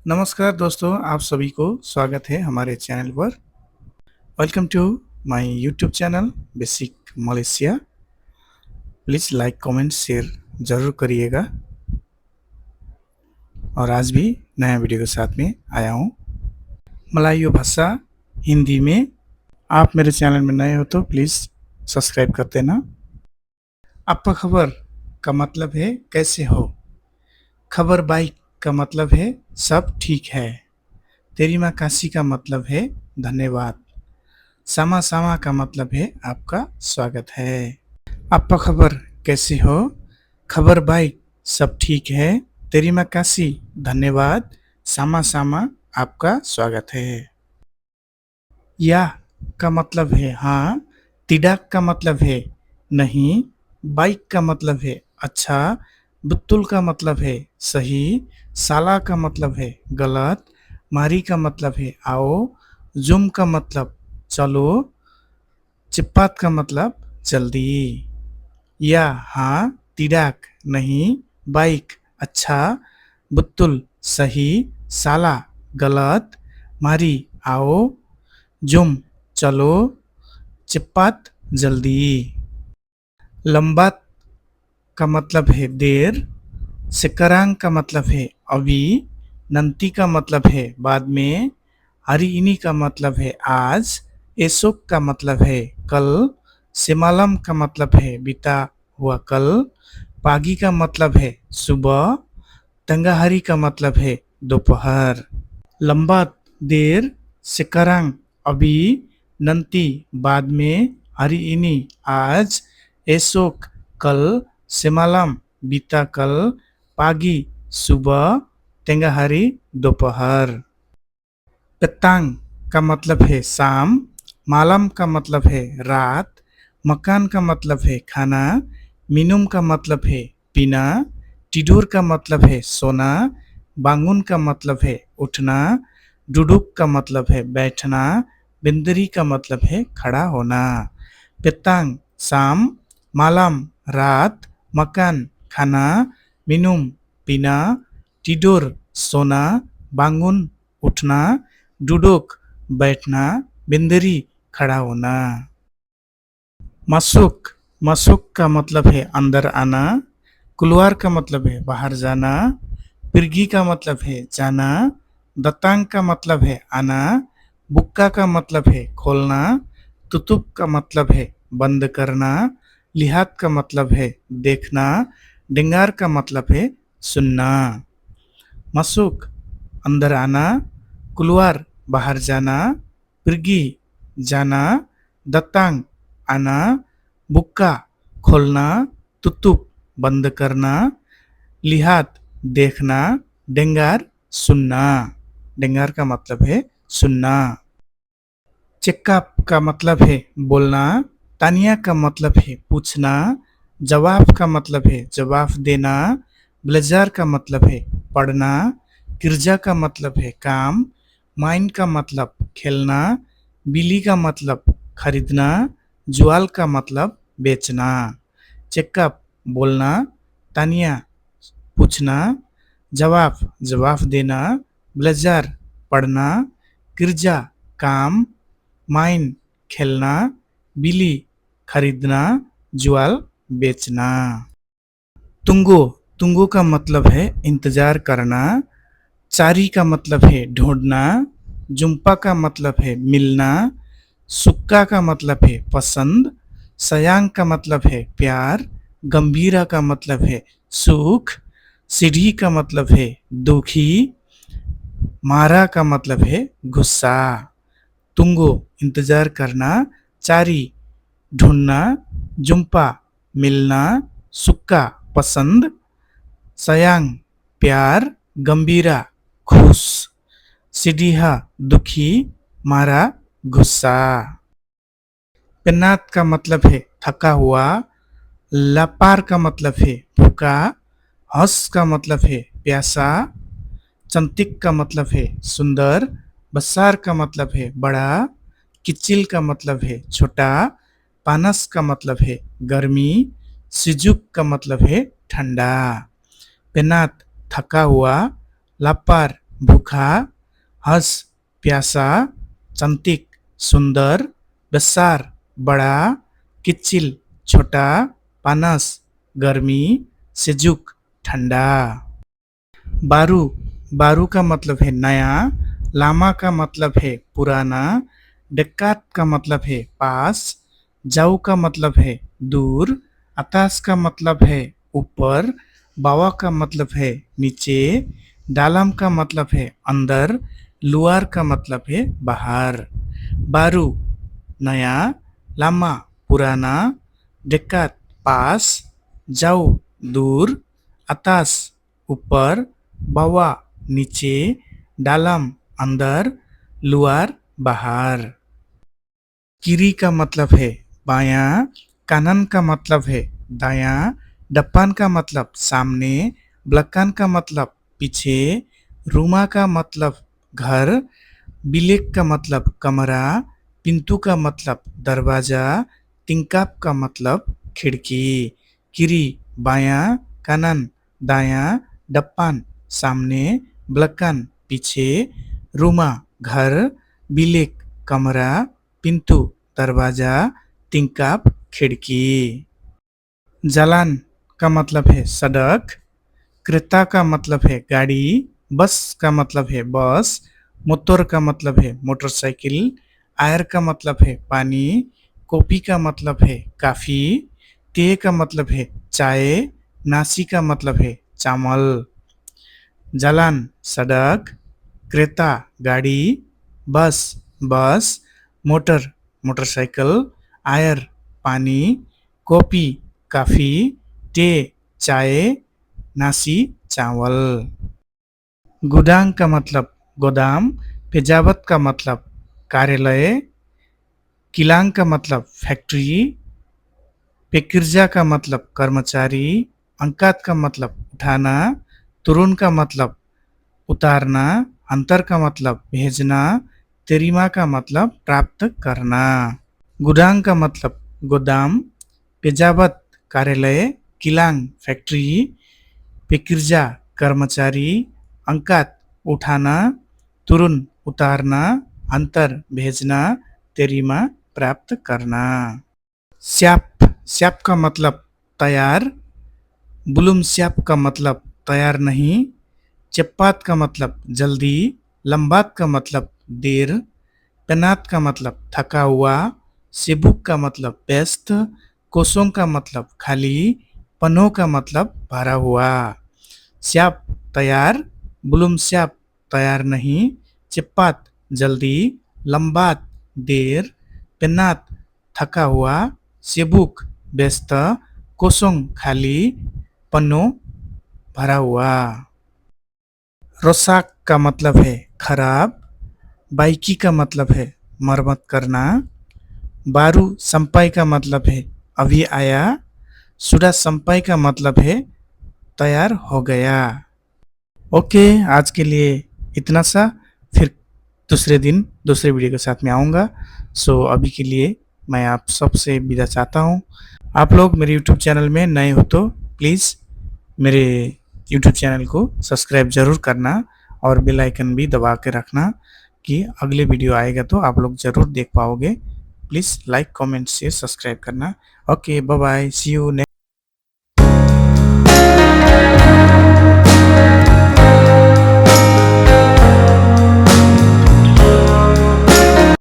नमस्कार दोस्तों, आप सभी को स्वागत है हमारे चैनल पर। Welcome to my YouTube channel basic Malaysia. Please like comment share ज़रूर करिएगा। और आज भी नया वीडियो के साथ में आया हूँ मलायो भाषा हिंदी में। आप मेरे चैनल में नए हो तो प्लीज़ सब्सक्राइब कर देना। आपका खबर का मतलब है कैसे हो। खबर बाइक का मतलब है सब ठीक है। तेरी माँ काशी का मतलब है धन्यवाद। सामा सामा का मतलब है आपका स्वागत है। आपका खबर कैसे हो। खबर भाई सब ठीक है। तेरी माँ काशी धन्यवाद। सामा सामा आपका स्वागत है। या का मतलब है हाँ। तिडाक का मतलब है नहीं। बाइक का मतलब है अच्छा। बुत्तुल का मतलब है सही। साला का मतलब है गलत। मारी का मतलब है आओ। जुम का मतलब चलो। चिप्पात का मतलब जल्दी। या हाँ। तिडाक नहीं। बाइक अच्छा। बुत्तुल सही। साला गलत। मारी आओ। जुम चलो। चिप्पात जल्दी। लंबात का मतलब है देर। सेकरांग का मतलब है अभी। नंती का मतलब है बाद में। hari ini का मतलब है आज। एसोक का मतलब है कल। सेमालम का मतलब है बीता हुआ कल। पागी का मतलब है सुबह। तंगाहारी का मतलब है दोपहर। लंबा देर। सेकरांग अभी। नंती बाद में। hari ini आज। एसोक कल। सेमालम बीता कल। पागी सुबह। तेंगाहारी दोपहर। पेतांग का मतलब है शाम। मालम का मतलब है रात। मकान का मतलब है खाना। मिनुम का मतलब है पीना। टिडूर का मतलब है सोना। बांगुन का मतलब है उठना। डुडुक का मतलब है बैठना। बिंदरी का मतलब है खड़ा होना। पेतांग शाम। मालम रात। मकान खाना। मिनुम पीना। टिडोर सोना। बांगुन उठना। डुडुक बैठना। बिंदरी खड़ा होना। मसुक। मसुक का मतलब है अंदर आना। कुलवार का मतलब है बाहर जाना। पिरगी का मतलब है जाना। दतांग का मतलब है आना। बुक्का का मतलब है खोलना। तुतुप का मतलब है बंद करना। लिहात का मतलब है देखना। डिंगार का मतलब है सुनना। मसुक अंदर आना। कुलवार बाहर जाना। पिरगी जाना। दतांग आना। बुक्का खोलना। तुतुप बंद करना। लिहात देखना। डेंगार सुनना। डेंगार का मतलब है सुनना। चेकअप का मतलब है बोलना। तानिया का मतलब है पूछना। जवाब का मतलब है जवाब देना। ब्लेजर का मतलब है पढ़ना। किर्जा का मतलब है काम। माइन का मतलब खेलना। बिली का मतलब खरीदना। जुआल का मतलब बेचना। चेकअप बोलना। तानिया पूछना। जवाब जवाब देना। ब्लेजर पढ़ना। किर्जा काम। माइन खेलना। बिली खरीदना। जुआल बेचना। तुंगो। तुंगो का मतलब है इंतजार करना। चारी का मतलब है ढूंढना। जुम्पा का मतलब है मिलना। सुक्का का मतलब है पसंद। सयांग का मतलब है प्यार। गंभीरा का मतलब है सुख। सीढ़ी का मतलब है दुखी। मारा का मतलब है गुस्सा। तुंगो इंतजार करना। चारी ढूंढना। जुम्पा मिलना। सुक्का पसंद। सयांग प्यार। गंभीरा खुश। सीढ़िया दुखी। मारा गुस्सा। पेन्नात का मतलब है थका हुआ। लपार का मतलब है भूखा। हंस का मतलब है प्यासा। चंतिक का मतलब है सुंदर। बसार का मतलब है बड़ा। किचिल का मतलब है छोटा। पानस का मतलब है गर्मी। सिजुक का मतलब है ठंडा। पेनात थका हुआ। लापार भूखा, हंस प्यासा, cantik सुंदर, besar बड़ा, kecil छोटा, panas गर्मी, sejuk ठंडा। बारू, बारू का मतलब है नया, लामा का मतलब है पुराना, डेक्कात का मतलब है पास, जाऊ का मतलब है दूर, अतास का मतलब है ऊपर, बावा का मतलब है नीचे, डालम का मतलब है अंदर, लुआर का मतलब है बाहर। बारू नया, लामा पुराना, डेक्कात पास, जाऊ दूर, अतास ऊपर, बावा नीचे, डालम अंदर, लुआर बाहर। किरी का मतलब है बायां, कानन का मतलब है दायां, डप्पान का मतलब सामने, ब्लक्कान का मतलब पीछे, रूमा का मतलब घर, बिलेक का मतलब कमरा, पिंतु का मतलब दरवाजा, तिंकाप का मतलब खिड़की। किरी बायां, कानन दायां, डप्पान सामने, ब्लक्कान पीछे, रूमा घर, बिलेक कमरा, पिंतु दरवाजा, तिंकाप खिड़की। जालान का मतलब है सड़क, क्रेता का मतलब है गाड़ी, बस का मतलब है बस, मोटर का मतलब है मोटरसाइकिल, आयर का मतलब है पानी, कॉफी का मतलब है काफी, टे का मतलब है चाय, नासी का मतलब है चावल। जालान सड़क, क्रेता गाड़ी, बस बस, मोटर मोटरसाइकिल, आयर पानी, कॉफी काफी, टे चाय, नासी चावल। गुदांग का मतलब गोदाम, पेजावत का मतलब कार्यालय, किलांग का मतलब फैक्ट्री, पेकिर्जा का मतलब कर्मचारी, अंकात का मतलब उठाना, तुरुन का मतलब उतारना, अंतर का मतलब भेजना, तेरिमा का मतलब प्राप्त करना। गुदांग का मतलब गोदाम, पेजावत कार्यालय, किलांग फैक्ट्री, पेकिर्जा कर्मचारी, अंकात उठाना, तुरुन उतारना, अंतर भेजना, तेरिमा प्राप्त करना। स्याप, स्याप का मतलब तैयार, बुलुम स्याप का मतलब तैयार नहीं, चप्पात का मतलब जल्दी, लंबात का मतलब देर, पेनात का मतलब थका हुआ, सिबुक का मतलब व्यस्त, कोसों का मतलब खाली, पनो का मतलब भरा हुआ। स्याप तैयार, बुलुम स्याप तैयार नहीं, चिप्पात जल्दी, लंबात देर, पेनात थका हुआ, सिबुक व्यस्त, कोसों खाली, पन्नो भरा हुआ। रोसाक का मतलब है खराब, बाइकी का मतलब है मरम्मत करना, बारू संपाई का मतलब है अभी आया, सुडा संपाई का मतलब है तैयार हो गया। ओके, आज के लिए इतना सा, फिर दूसरे दिन दूसरे वीडियो के साथ में आऊँगा। सो अभी के लिए मैं आप सबसे विदा चाहता हूँ। आप लोग मेरे यूट्यूब चैनल में नए हो तो प्लीज़ मेरे यूट्यूब चैनल को सब्सक्राइब ज़रूर करना और बेल आइकन भी दबा के रखना कि अगले वीडियो आएगा तो आप लोग ज़रूर देख पाओगे। Please like comment share subscribe करना। Okay, bye bye, see you.